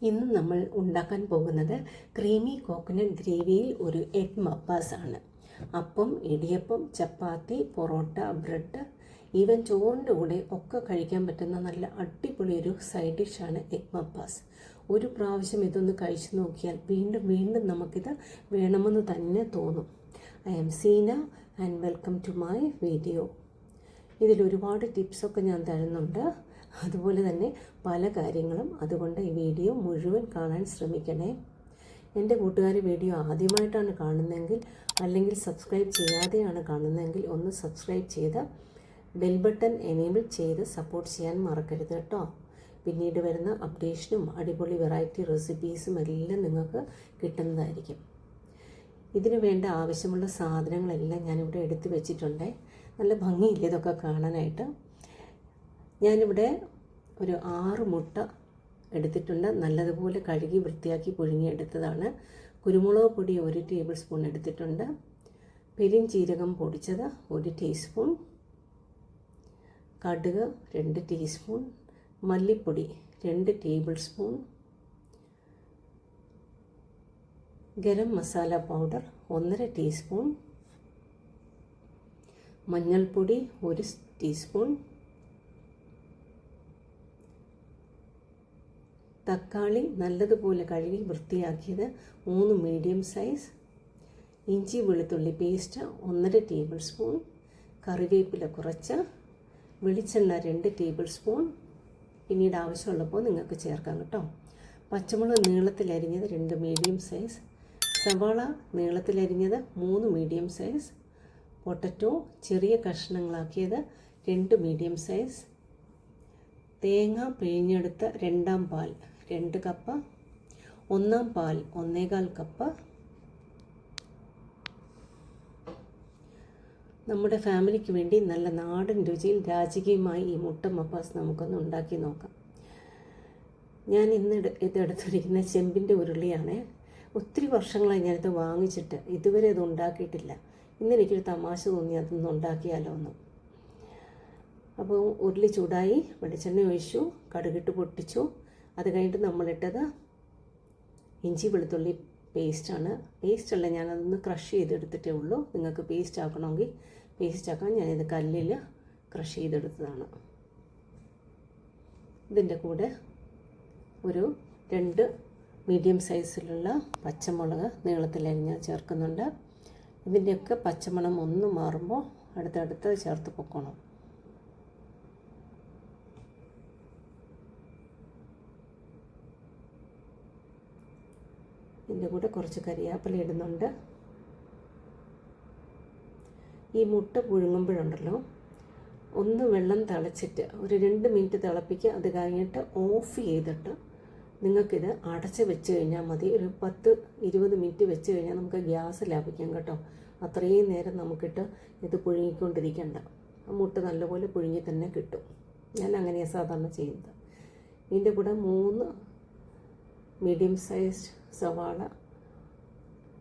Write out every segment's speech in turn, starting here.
ഇന്ന് നമ്മൾ ഉണ്ടാക്കാൻ പോകുന്നത് ക്രീമി കോക്കനട്ട് ഗ്രേവിയിൽ ഒരു എഗ് മപ്പാസ് ആണ്. അപ്പം, ഇടിയപ്പം, ചപ്പാത്തി, പൊറോട്ട, ബ്രെഡ്, ഈവൻ ചോറിൻ്റെ കൂടെ ഒക്കെ കഴിക്കാൻ പറ്റുന്ന നല്ല അടിപൊളി ഒരു സൈഡ് ഡിഷാണ് എഗ് മപ്പാസ്. ഒരു പ്രാവശ്യം ഇതൊന്ന് കഴിച്ചു നോക്കിയാൽ വീണ്ടും വീണ്ടും നമുക്കിത് വേണമെന്ന് തന്നെ തോന്നും. I am Seena and welcome to my video. ഇതിലൊരുപാട് ടിപ്സൊക്കെ ഞാൻ തരുന്നുണ്ട്, അതുപോലെ തന്നെ പല കാര്യങ്ങളും. അതുകൊണ്ട് ഈ വീഡിയോ മുഴുവൻ കാണാൻ ശ്രമിക്കണേ. എൻ്റെ കൂട്ടുകാർ വീഡിയോ ആദ്യമായിട്ടാണ് കാണുന്നതെങ്കിൽ അല്ലെങ്കിൽ സബ്സ്ക്രൈബ് ചെയ്യാതെയാണ് കാണുന്നതെങ്കിൽ ഒന്ന് സബ്സ്ക്രൈബ് ചെയ്ത് ബെൽ ബട്ടൺ എനേബിൾ ചെയ്ത് സപ്പോർട്ട് ചെയ്യാൻ മറക്കരുത് കേട്ടോ. പിന്നീട് വരുന്ന അപ്ഡേഷനും അടിപൊളി വെറൈറ്റി റെസിപ്പീസും എല്ലാം നിങ്ങൾക്ക് കിട്ടുന്നതായിരിക്കും. ഇതിനു വേണ്ട ആവശ്യമുള്ള സാധനങ്ങളെല്ലാം ഞാനിവിടെ എടുത്തു വെച്ചിട്ടുണ്ട്. നല്ല ഭംഗിയില്ല ഇതൊക്കെ കാണാനായിട്ട്. ഞാനിവിടെ ഒരു 6 മുട്ട എടുത്തിട്ടുണ്ട്. നല്ലതുപോലെ കഴുകി വൃത്തിയാക്കി പുഴുങ്ങിയെടുത്തതാണ്. കുരുമുളക് പൊടി 1 ടേബിൾ സ്പൂൺ എടുത്തിട്ടുണ്ട്. പെരുംജീരകം പൊടിച്ചത് 1 ടീസ്പൂൺ, കടുക് 2 ടീസ്പൂൺ, മല്ലിപ്പൊടി 2 table spoon, garam masala powder 1.5 teaspoon, മഞ്ഞൾപ്പൊടി 1 ടീസ്പൂൺ, തക്കാളി നല്ലതുപോലെ കഴുകി വൃത്തിയാക്കിയത് 3 മീഡിയം സൈസ്, ഇഞ്ചി വെളുത്തുള്ളി പേസ്റ്റ് 1.5 ടേബിൾ സ്പൂൺ, കറിവേപ്പില കുറച്ച്, വെളിച്ചെണ്ണ 2 ടേബിൾ സ്പൂൺ. പിന്നീട് ആവശ്യമുള്ളപ്പോൾ നിങ്ങൾക്ക് ചേർക്കാം കേട്ടോ. പച്ചമുളക് നീളത്തിലരിഞ്ഞത് 2 മീഡിയം സൈസ്, സവാള നീളത്തിലരിഞ്ഞത് 3 മീഡിയം സൈസ്, പൊട്ടറ്റോ ചെറിയ കഷ്ണങ്ങളാക്കിയത് 2 മീഡിയം സൈസ്, തേങ്ങ പിഴിഞ്ഞെടുത്ത 2ാം പാൽ 2 കപ്പ്, 1ാം പാൽ 1.25 കപ്പ്. നമ്മുടെ ഫാമിലിക്ക് വേണ്ടി നല്ല നാടൻ രുചിയിൽ രാജകീയമായി ഈ മുട്ട മപ്പാസ് നമുക്കൊന്ന് ഉണ്ടാക്കി നോക്കാം. ഞാൻ ഇന്ന് ഇതെടുത്തിരിക്കുന്ന ചെമ്പിൻ്റെ ഉരുളിയാണ്. ഒത്തിരി വർഷങ്ങളായി ഞാനിത് വാങ്ങിച്ചിട്ട് ഇതുവരെ ഇത് ഉണ്ടാക്കിയിട്ടില്ല. ഇന്നെനിക്കൊരു തമാശ തോന്നി അതൊന്ന് ഉണ്ടാക്കിയാലോ എന്ന്. അപ്പോൾ ഉരുളി ചൂടായി, വെളിച്ചെണ്ണ ഒഴിച്ചു, കടുകിട്ട് പൊട്ടിച്ചു. അത് കഴിഞ്ഞിട്ട് നമ്മളിട്ടത് ഇഞ്ചി വെളുത്തുള്ളി പേസ്റ്റാണ്. പേസ്റ്റല്ല, ഞാനതൊന്ന് ക്രഷ് ചെയ്തെടുത്തിട്ടേ ഉള്ളൂ. നിങ്ങൾക്ക് പേസ്റ്റ് ആക്കണമെങ്കിൽ പേസ്റ്റ് ആക്കാൻ. ഞാനിത് കല്ലിൽ ക്രഷ് ചെയ്തെടുത്തതാണ്. ഇതിൻ്റെ കൂടെ ഒരു 2 മീഡിയം സൈസിലുള്ള പച്ചമുളക് നീളത്തിലരിഞ്ഞ് ചേർക്കുന്നുണ്ട്. ഇതിൻ്റെയൊക്കെ പച്ചമണം ഒന്ന് മാറുമ്പോൾ അടുത്തടുത്ത് ചേർത്ത് പൊക്കണം. ഇതിൻ്റെ കൂടെ കുറച്ച് കരിയാപ്പില ഇടുന്നുണ്ട്. ഈ മുട്ട പുഴുങ്ങുമ്പോഴുണ്ടല്ലോ, ഒന്ന് വെള്ളം തിളച്ചിട്ട് ഒരു 2 മിനിറ്റ് തിളപ്പിക്കുക. അത് കഴിഞ്ഞിട്ട് ഓഫ് ചെയ്തിട്ട് നിങ്ങൾക്കിത് അടച്ച് വെച്ച് കഴിഞ്ഞാൽ മതി. ഒരു 10-20 മിനിറ്റ് വെച്ച് കഴിഞ്ഞാൽ നമുക്ക് ഗ്യാസ് ലാഭിക്കാം കേട്ടോ. അത്രയും നേരം നമുക്കിട്ട് ഇത് പുഴുങ്ങിക്കൊണ്ടിരിക്കേണ്ട. ആ മുട്ട നല്ലപോലെ പുഴുങ്ങി തന്നെ കിട്ടും. ഞാൻ അങ്ങനെയാണ് സാധാരണ ചെയ്യുന്നത്. ഇതിൻ്റെ കൂടെ 3 മീഡിയം സൈസ് സവാള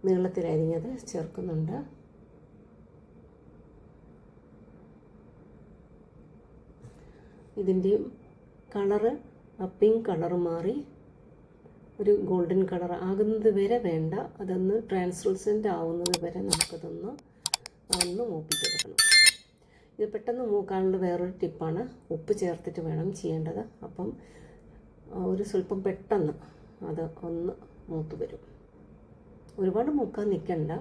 നീളത്തിലരിഞ്ഞത് ചേർക്കുന്നുണ്ട്. ഇതിൻ്റെ കളറ് പിങ്ക് കളറ് മാറി ഒരു ഗോൾഡൻ കളർ ആകുന്നത് വരെ വേണ്ട. അതൊന്ന് ട്രാൻസ്ലൂസൻ്റ് ആവുന്നത് വരെ നമുക്കതൊന്ന് മൂപ്പിച്ചെടുക്കണം. ഇത് പെട്ടെന്ന് മൂക്കാനുള്ള വേറൊരു ടിപ്പാണ്. ഉപ്പ് ചേർത്തിട്ട് വേണം ചെയ്യേണ്ടത്. അപ്പം ഒരു സ്വല്പം പെട്ടെന്ന് അത് ഒന്ന് മൂത്ത് വരും. ഒരുപാട് മൂക്കാൻ നിൽക്കണ്ട.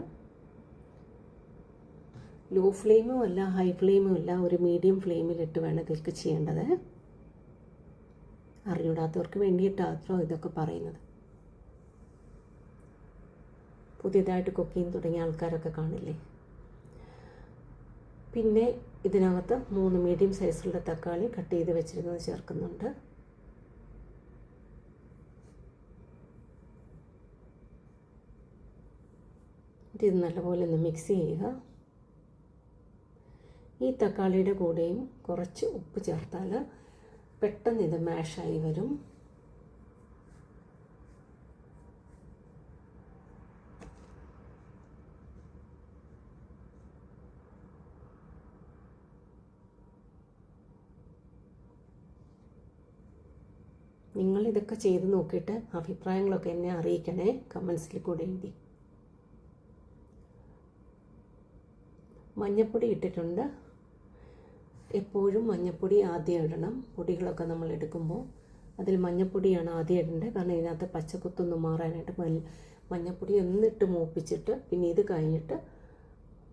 ലോ ഫ്ലെയിമും അല്ല ഹൈ ഫ്ലെയിമും അല്ല, ഒരു മീഡിയം ഫ്ലെയിമിലിട്ട് വേണം ഇതൊക്കെ ചെയ്യേണ്ടത്. അറിഞ്ഞൂടാത്തവർക്ക് വേണ്ടിയിട്ടാണോ ഇതൊക്കെ പറയുന്നത്. പുതിയതായിട്ട് കുക്കിംഗ് തുടങ്ങിയ ആൾക്കാരൊക്കെ കാണില്ലേ. പിന്നെ ഇതിനകത്ത് 3 മീഡിയം സൈസിലുള്ള തക്കാളി കട്ട് ചെയ്ത് വെച്ചിരുന്നത് ചേർക്കുന്നുണ്ട്. ഇത് നല്ലപോലെ ഒന്ന് മിക്സ് ചെയ്യുക. ഈ തക്കാളിയുടെ കൂടെയും കുറച്ച് ഉപ്പ് ചേർത്താൽ പെട്ടെന്ന് ഇത് മാഷായി വരും. നിങ്ങളിതൊക്കെ ചെയ്ത് നോക്കിയിട്ട് അഭിപ്രായങ്ങളൊക്കെ എന്നെ അറിയിക്കണേ, കമൻസിൽ കൂടെ എഴുതി. മഞ്ഞൾപ്പൊടി ഇട്ടിട്ടുണ്ട്. എപ്പോഴും മഞ്ഞൾപ്പൊടി ആദ്യം ഇടണം. പൊടികളൊക്കെ നമ്മൾ എടുക്കുമ്പോൾ അതിൽ മഞ്ഞൾപ്പൊടിയാണ് ആദ്യം ഇടേണ്ടത്. കാരണം ഇതിനകത്ത് പച്ചക്കുത്തൊന്ന് മാറാനായിട്ട് മഞ്ഞൾപ്പൊടി ഒന്നിട്ട് മൂപ്പിച്ചിട്ട് പിന്നെ ഇത് കഴിഞ്ഞിട്ട്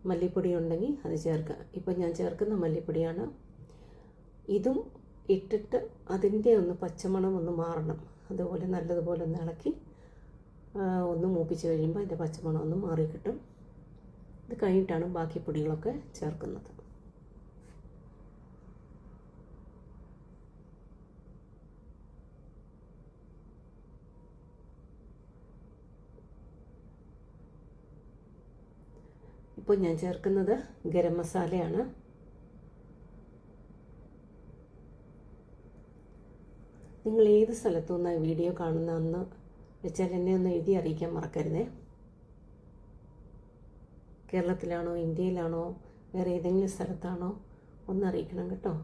മല്ലിപ്പൊടി ഉണ്ടെങ്കിൽ അത് ചേർക്കുക. ഇപ്പം ഞാൻ ചേർക്കുന്ന മല്ലിപ്പൊടിയാണ്. ഇതും ഇട്ടിട്ട് അതിൻ്റെ ഒന്ന് പച്ചമണം ഒന്ന് മാറണം. അതുപോലെ നല്ലതുപോലെ ഒന്ന് ഇളക്കി ഒന്ന് മൂപ്പിച്ച് കഴിയുമ്പോൾ അതിൻ്റെ പച്ചമണം ഒന്ന് മാറി കിട്ടും. ഇത് കഴിഞ്ഞിട്ടാണ് ബാക്കി പൊടികളൊക്കെ ചേർക്കുന്നത്. ഇപ്പോൾ ഞാൻ ചേർക്കുന്നത് ഗരം മസാലയാണ്. നിങ്ങൾ ഏത് സ്ഥലത്തു നിന്നാണ് വീഡിയോ കാണുന്നതെന്ന് വെച്ചാൽ എന്നെ ഒന്ന് എഴുതി അറിയിക്കാൻ മറക്കരുതേ. കേരളത്തിലാണോ, ഇന്ത്യയിലാണോ, വേറെ ഏതെങ്കിലും സ്ഥലത്താണോ ഒന്ന് അറിയിക്കണം കേട്ടോ.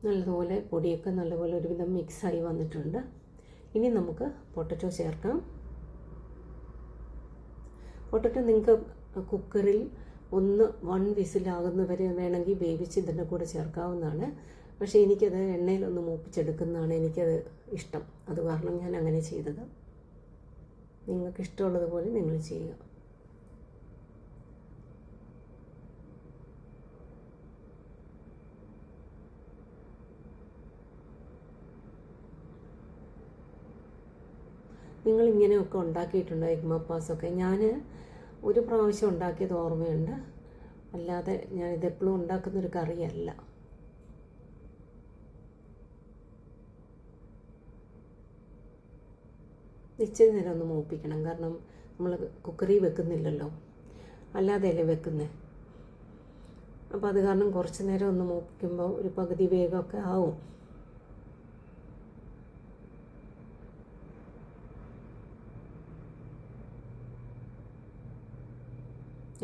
നല്ലതുപോലെ പൊടിയൊക്കെ നല്ലപോലെ ഒരുവിധം മിക്സായി വന്നിട്ടുണ്ട്. ഇനി നമുക്ക് പൊട്ടറ്റോ ചേർക്കാം. പൊട്ടറ്റോ നിങ്ങൾക്ക് കുക്കറിൽ 1 വിസിലാകുന്നവരെ വേണമെങ്കിൽ വേവിച്ച് ഇതിൻ്റെ കൂടെ ചേർക്കാവുന്നതാണ്. പക്ഷേ എനിക്കത് എണ്ണയിലൊന്ന് മൂപ്പിച്ചെടുക്കുന്നതാണ് എനിക്കത് ഇഷ്ടം. അത് കാരണം ഞാൻ അങ്ങനെ ചെയ്തത്. നിങ്ങൾക്ക് ഇഷ്ടമുള്ളതുപോലെ നിങ്ങൾ ചെയ്യുക. നിങ്ങളിങ്ങനെയൊക്കെ ഉണ്ടാക്കിയിട്ടുണ്ടോ എഗ് മപ്പാസൊക്കെ? ഞാൻ ഒരു പ്രാവശ്യം ഉണ്ടാക്കിയത് ഓർമ്മയുണ്ട്. അല്ലാതെ ഞാനിതെപ്പോഴും ഉണ്ടാക്കുന്നൊരു കറിയല്ല. ഇച്ചിരി നേരം ഒന്ന് മൂപ്പിക്കണം. കാരണം നമ്മൾ കുക്കറിൽ വെക്കുന്നില്ലല്ലോ, അല്ലാതെയല്ലേ വെക്കുന്നത്. അപ്പോൾ അത് കാരണം കുറച്ച് നേരം ഒന്ന് മൂപ്പിക്കുമ്പോൾ ഒരു പകുതി വേഗമൊക്കെ ആവും.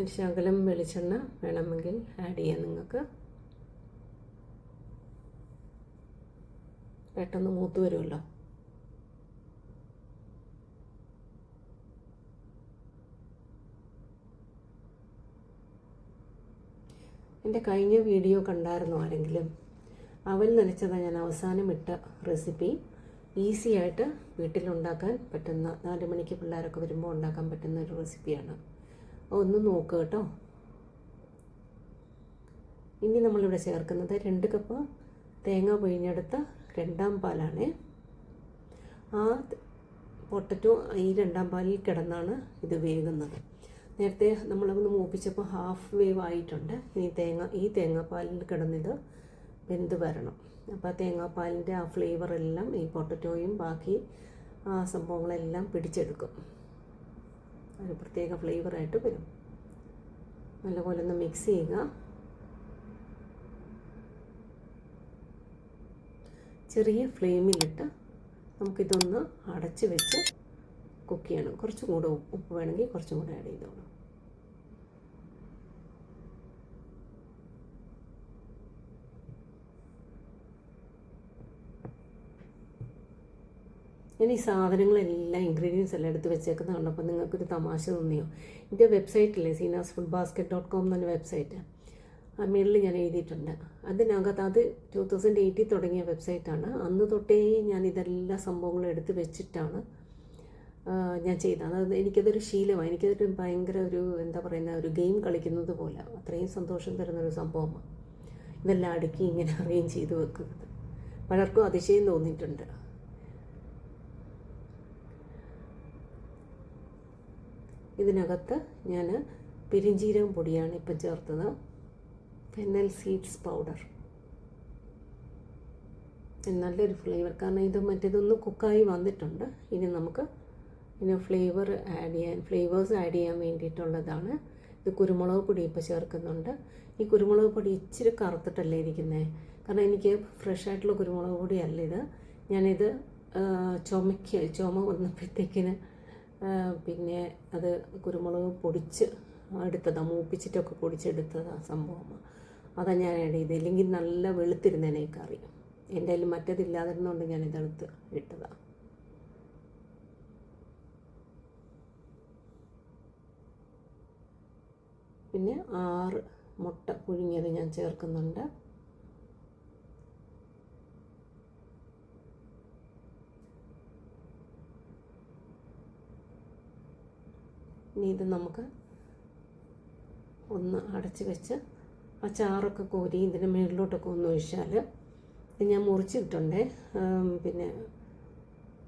ഒരു ശകലം വെളിച്ചെണ്ണ വേണമെങ്കിൽ ആഡ് ചെയ്യാം നിങ്ങൾക്ക്. പെട്ടെന്ന് മൂത്ത് വരുമല്ലോ. എൻ്റെ കഴിഞ്ഞ വീഡിയോ കണ്ടായിരുന്നു ആരെങ്കിലും? അവൽ നനച്ചതാണ് ഞാൻ അവസാനം ഇട്ട റെസിപ്പി. ഈസി ആയിട്ട് വീട്ടിലുണ്ടാക്കാൻ പറ്റുന്ന, 4 മണിക്ക് പിള്ളേരൊക്കെ വരുമ്പോൾ ഉണ്ടാക്കാൻ പറ്റുന്ന ഒരു റെസിപ്പിയാണ്. ഒന്ന് നോക്കുക കേട്ടോ. ഇനി നമ്മളിവിടെ ചേർക്കുന്നത് 2 കപ്പ് തേങ്ങ പിഴിഞ്ഞെടുത്ത 2ാം പാലാണ്. ആ പൊട്ടറ്റോ ഈ 2ാം പാലിൽ കിടന്നാണ് ഇത് വേകുന്നത്. നേരത്തെ നമ്മളൊന്ന് മൂപ്പിച്ചപ്പോൾ ഹാഫ് വേവ് ആയിട്ടുണ്ട്. ഈ തേങ്ങാപ്പാലിൽ കിടന്നിത് വെന്ത് വരണം. അപ്പോൾ ആ തേങ്ങാപ്പാലിൻ്റെ ആ ഫ്ലേവറെല്ലാം ഈ പൊട്ടറ്റോയും ബാക്കി ആ സംഭവങ്ങളെല്ലാം പിടിച്ചെടുക്കും. ഒരു പ്രത്യേക ഫ്ലേവറായിട്ട് വരും. നല്ലപോലെ ഒന്ന് മിക്സ് ചെയ്യുക. ചെറിയ ഫ്ലെയിമിലിട്ട് നമുക്കിതൊന്ന് അടച്ച് വെച്ച് കുക്ക് ചെയ്യണം. കുറച്ചും കൂടെ ഉപ്പ് വേണമെങ്കിൽ കുറച്ചും കൂടെ ആഡ് ചെയ്തോളൂ. ഞാൻ ഈ സാധനങ്ങളെല്ലാം ഇൻഗ്രീഡിയൻസ് എല്ലാം എടുത്ത് വെച്ചേക്കുന്നത് കണ്ടപ്പോൾ നിങ്ങൾക്കൊരു തമാശ തോന്നിയോ? എൻ്റെ വെബ്സൈറ്റില്ലേ, seenasfoodbasket.com എന്ന വെബ്സൈറ്റ്, ആ മേളിൽ ഞാൻ എഴുതിയിട്ടുണ്ട്. അതിനകത്ത് അത് 2008 തുടങ്ങിയ വെബ്സൈറ്റാണ്. അന്ന് തൊട്ടേ ഞാൻ ഇതെല്ലാ സംഭവങ്ങളും എടുത്ത് വെച്ചിട്ടാണ് ഞാൻ ചെയ്തത്. അത് എനിക്കതൊരു ശീലമാണ്. എനിക്കതൊരു ഭയങ്കര എന്താ പറയുന്ന ഒരു ഗെയിം കളിക്കുന്നത് പോലെ അത്രയും സന്തോഷം തരുന്നൊരു സംഭവമാണ് ഇതെല്ലാം അടുക്കി ഇങ്ങനെ അറേഞ്ച് ചെയ്ത് വെക്കുന്നത്. പലർക്കും അതിശയം തോന്നിയിട്ടുണ്ട്. ഇതിനകത്ത് ഞാൻ പെരിഞ്ജീരകം പൊടിയാണ് ഇപ്പം ചേർത്തത്, ഫെന്നൽ സീഡ്സ് പൗഡർ. നല്ലൊരു ഫ്ലേവർ, കാരണം ഇത് മറ്റേതൊന്ന് കുക്കായി വന്നിട്ടുണ്ട്. ഇനി നമുക്ക് ഫ്ലേവേഴ്സ് ആഡ് ചെയ്യാൻ വേണ്ടിയിട്ടുള്ളതാണ്. ഇത് കുരുമുളക് പൊടി ഇപ്പോൾ ചേർക്കുന്നുണ്ട്. ഈ കുരുമുളക് പൊടി ഇച്ചിരി കറുത്തിട്ടല്ലേ ഇരിക്കുന്നത്, കാരണം എനിക്ക് ഫ്രഷ് ആയിട്ടുള്ള കുരുമുളക് പൊടിയല്ല ഇത്. ഞാനിത് ചുമ വന്നപ്പോഴത്തേക്കിന് പിന്നെ അത് കുരുമുളക് പൊടിച്ച് എടുത്തതാണ്, മൂപ്പിച്ചിട്ടൊക്കെ പൊടിച്ചെടുത്തതാണ് സംഭവമാണ്. അതാണ് ഞാൻ ആഡ് ചെയ്തത്. ഇല്ലെങ്കിൽ നല്ല വെളുത്തിരുന്നേനെ കറി. എൻ്റെ കയ്യിൽ മറ്റേതില്ലാതിരുന്നുകൊണ്ട് ഞാനിതെടുത്ത് ഇട്ടതാണ്. പിന്നെ 6 മുട്ട പുഴുങ്ങിയത് ഞാൻ ചേർക്കുന്നുണ്ട്. ഇനി ഇത് നമുക്ക് ഒന്ന് അടച്ച് വെച്ച് ആ ചാറൊക്കെ കോരി ഇതിൻ്റെ മുകളിലോട്ടൊക്കെ ഒന്ന് ഒഴിച്ചാൽ, ഞാൻ മുറിച്ചിട്ടുണ്ട്, പിന്നെ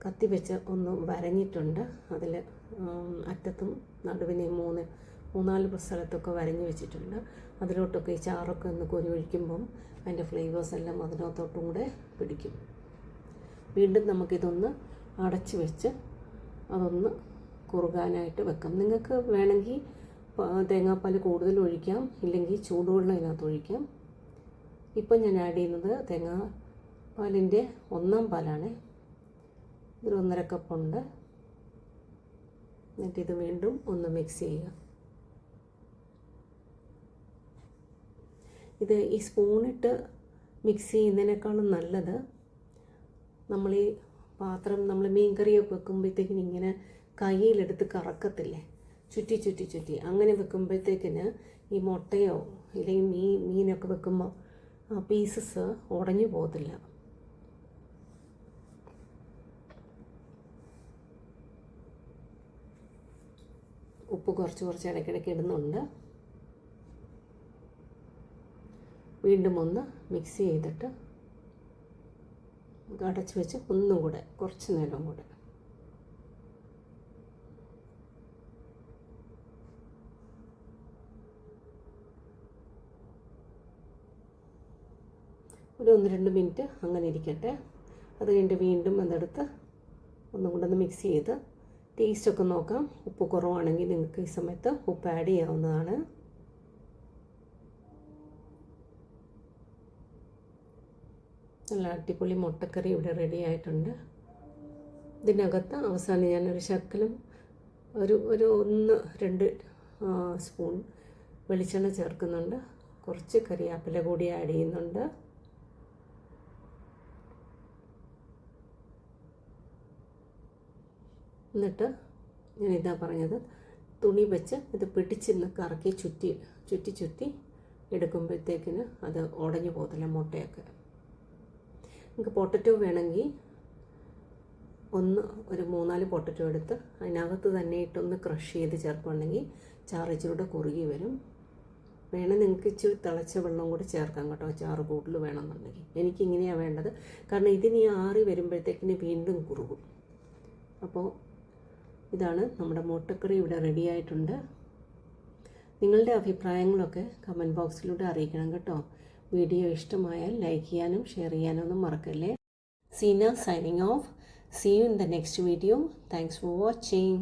കത്തി വെച്ച് ഒന്ന് വരഞ്ഞിട്ടുണ്ട്. അതിൽ അറ്റത്തും നടുവിനെയും 3-4 സ്ഥലത്തൊക്കെ വരഞ്ഞ് വെച്ചിട്ടുണ്ട്. അതിലോട്ടൊക്കെ ഈ ചാറൊക്കെ ഒന്ന് കോരി ഒഴിക്കുമ്പം അതിൻ്റെ ഫ്ലേവേഴ്സ് എല്ലാം അതിനകത്തോട്ടും കൂടെ പിടിക്കും. വീണ്ടും നമുക്കിതൊന്ന് അടച്ച് വെച്ച് അതൊന്ന് കുറുകാനായിട്ട് വെക്കാം. നിങ്ങൾക്ക് വേണമെങ്കിൽ തേങ്ങാപ്പാൽ കൂടുതൽ ഒഴിക്കാം, ഇല്ലെങ്കിൽ ചൂടുവെള്ളം ഇതിനകത്ത് ഒഴിക്കാം. ഇപ്പം ഞാൻ ആഡ് ചെയ്യുന്നത് തേങ്ങാപ്പാലിൻ്റെ 1-ാം പാലാണ്. ഇതൊരു 1.5 കപ്പുണ്ട്. എന്നിട്ടിത് വീണ്ടും ഒന്ന് മിക്സ് ചെയ്യുക. ഇത് ഈ സ്പൂണിട്ട് മിക്സ് ചെയ്യുന്നതിനേക്കാളും നല്ലത് നമ്മൾ ഈ പാത്രം നമ്മൾ മീൻ കറിയൊക്കെ വെക്കുമ്പോഴത്തേക്കിന് ഇങ്ങനെ കയ്യിലെടുത്ത് കറക്കത്തില്ലേ, ചുറ്റി അങ്ങനെ വെക്കുമ്പോഴത്തേക്കിന് ഈ മുട്ടയോ ഇല്ലെങ്കിൽ മീനൊക്കെ വെക്കുമ്പോൾ ആ പീസസ് ഉടഞ്ഞു പോകത്തില്ല. ഉപ്പ് കുറച്ച് ഇടയ്ക്കിടയ്ക്ക് ഇടുന്നുണ്ട്. വീണ്ടും ഒന്ന് മിക്സ് ചെയ്തിട്ട് അടച്ച് വെച്ച് ഒന്നും കൂടെ കുറച്ച് നേരം കൂടെ ഒരു 1-2 മിനിറ്റ് അങ്ങനെ ഇരിക്കട്ടെ. അത് കഴിഞ്ഞിട്ട് വീണ്ടും അതെടുത്ത് ഒന്നും കൂടെ ഒന്ന് മിക്സ് ചെയ്ത് ടേസ്റ്റൊക്കെ നോക്കാം. ഉപ്പ് കുറവാണെങ്കിൽ നിങ്ങൾക്ക് ഈ സമയത്ത് ഉപ്പ് ആഡ് ചെയ്യാവുന്നതാണ്. നല്ല അടിപൊളി മുട്ടക്കറി ഇവിടെ റെഡി ആയിട്ടുണ്ട്. ഇതിനകത്ത് അവസാനം ഞാനൊരു ശകലം ഒരു 1-2 സ്പൂൺ വെളിച്ചെണ്ണ ചേർക്കുന്നുണ്ട്. കുറച്ച് കറിവേപ്പില കൂടി ആഡ് ചെയ്യുന്നുണ്ട്. എന്നിട്ട് ഞാനിതാ പറഞ്ഞത്, തുണി വെച്ച് ഇത് പിടിച്ചിന്ന് കറക്കി ചുറ്റി എടുക്കുമ്പോഴത്തേക്കിന് അത് ഉടഞ്ഞു പോകത്തില്ല മുട്ടയൊക്കെ. നിങ്ങൾക്ക് പൊട്ടറ്റോ വേണമെങ്കിൽ ഒരു 3-4 പൊട്ടറ്റോ എടുത്ത് അതിനകത്ത് തന്നെ ഇട്ടൊന്ന് ക്രഷ് ചെയ്ത് ചേർക്കുകയാണെങ്കിൽ ചാറ് ഇച്ചിരൂടെ കുറുകി വരും. വേണം നിങ്ങൾക്ക് ഇച്ചിരി തിളച്ച വെള്ളം കൂടി ചേർക്കാം കേട്ടോ, ചാറ് കൂടുതൽ വേണമെന്നുണ്ടെങ്കിൽ. എനിക്കിങ്ങനെയാണ് വേണ്ടത്, കാരണം ഇതിനി ആറി വരുമ്പോഴത്തേക്കിന് വീണ്ടും കുറുകും. അപ്പോൾ ഇതാണ് നമ്മുടെ മുട്ടക്കറി ഇവിടെ റെഡി ആയിട്ടുണ്ട്. നിങ്ങളുടെ അഭിപ്രായങ്ങളൊക്കെ കമൻറ്റ് ബോക്സിലൂടെ അറിയിക്കണം കേട്ടോ. വീഡിയോ ഇഷ്ടമായാൽ ലൈക്ക് ചെയ്യാനും ഷെയർ ചെയ്യാനും ഒന്നും മറക്കല്ലേ. Seena signing off. See you in the next video. Thanks for watching.